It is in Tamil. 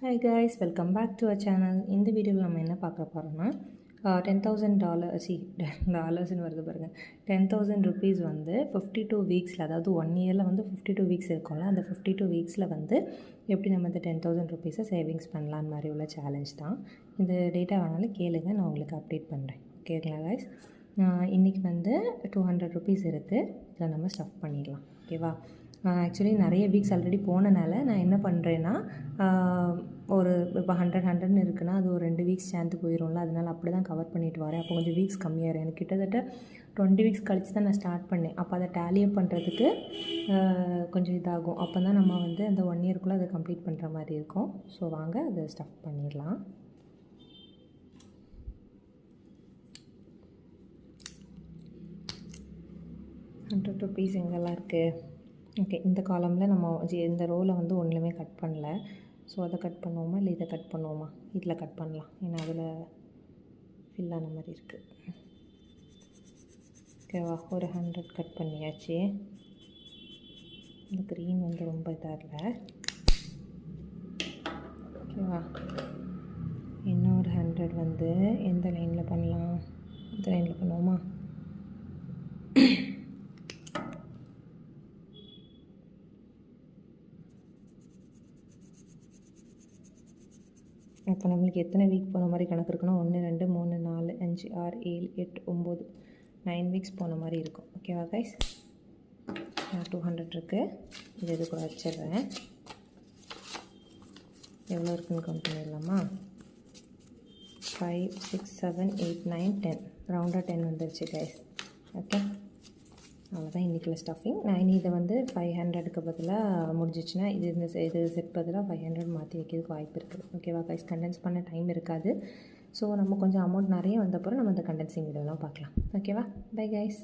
Hi guys, welcome back to our channel. இந்த வீடியோவில் நம்ம என்ன பார்க்க போகிறோம்னா $10,000 டாலர்ஸ்னு வருது பாருங்கள். 10,000 rupees வந்து 52 வீக்ஸில், அதாவது 1 இயரில் வந்து 52 வீக்ஸ் இருக்கும்ல, அந்த 52 வீக்ஸில் வந்து எப்படி நம்ம இந்த 10,000 rupees சேவிங்ஸ் பண்ணலான்னு மாதிரி உள்ள சேலஞ்ச் தான். இந்த டேட்டா வேணாலும் கேளுங்க, நான் உங்களுக்கு அப்டேட் பண்ணுறேன். ஓகேங்களா கைஸ்? இன்றைக்கி வந்து 200 rupees இருக்குது. இதில் நம்ம ஸ்டஃப் பண்ணிடலாம். ஓகேவா? ஆக்சுவலி நிறைய வீக்ஸ் ஆல்ரெடி போனனால நான் என்ன பண்ணுறேன்னா, ஒரு இப்போ 100 இருக்குன்னா அது ஒரு 2 வீக்ஸ் சேர்ந்து போயிடும்ல, அதனால் அப்படி தான் கவர் பண்ணிட்டு வரேன். அப்போ கொஞ்சம் வீக்ஸ் கம்மியாகிடும். எனக்கு கிட்டத்தட்ட 20 வீக்ஸ் கழித்து தான் நான் ஸ்டார்ட் பண்ணேன். அப்போ அதை டேலியப் பண்ணுறதுக்கு கொஞ்சம் இதாகும். அப்போ தான் நம்ம வந்து அந்த 1 இயர்க்குள்ளே அதை கம்ப்ளீட் பண்ணுற மாதிரி இருக்கும். ஸோ வாங்க அதை ஸ்டஃப் பண்ணிடலாம். ₹100 எங்கெல்லாம் இருக்குது? ஓகே, இந்த காலமில் நம்ம இந்த ரோவில் வந்து ஒன்றுமே கட் பண்ணல. ஸோ அதை கட் பண்ணுவோமா இல்லை இதை கட் பண்ணுவோமா? இதில் கட் பண்ணலாம், ஏன்னா அதில் ஃபில்லான மாதிரி இருக்குது. ஓகேவா? ஒரு 100 கட் பண்ணியாச்சு. இந்த க்ரீன் வந்து ரொம்ப இதாக இல்லை. ஓகேவா? இன்னொரு 100 வந்து எந்த லைனில் பண்ணலாம்? இந்த லைனில் பண்ணுவோமா? இப்போ நம்மளுக்கு எத்தனை வீக் போன மாதிரி கணக்கு இருக்குன்னா 1 2 3 4 5 6 7 8 9 9 வீக்ஸ் போன மாதிரி இருக்கும். ஓகேவா கைஸ்? 200 இருக்குது. இது கூட வச்சிடுறேன். எவ்வளோ இருக்குன்னு கவுண்ட் பண்ணிடலாமா? 5 6 7 8 9 10 ரவுண்டாக 10 வந்துருச்சு கைஸ். ஓகே, அவ்வளோதான் இன்றைக்குள்ள ஸ்டஃபிங். நான் இனி இதை வந்து 500க்கு பதிலாக முடிஞ்சிச்சுன்னா இது செட் பதிலாக 500 மாற்றி வைக்கிறதுக்கு வாய்ப்பு இருக்குது. ஓகேவா கைஸ்? கண்டென்ஸ் பண்ண டைம் இருக்காது. ஸோ நம்ம கொஞ்சம் அமௌண்ட் நிறைய வந்தப்பறம் நம்ம இந்த கண்டென்சிங் வீடியோலாம் பார்க்கலாம். ஓகேவா? Bye guys.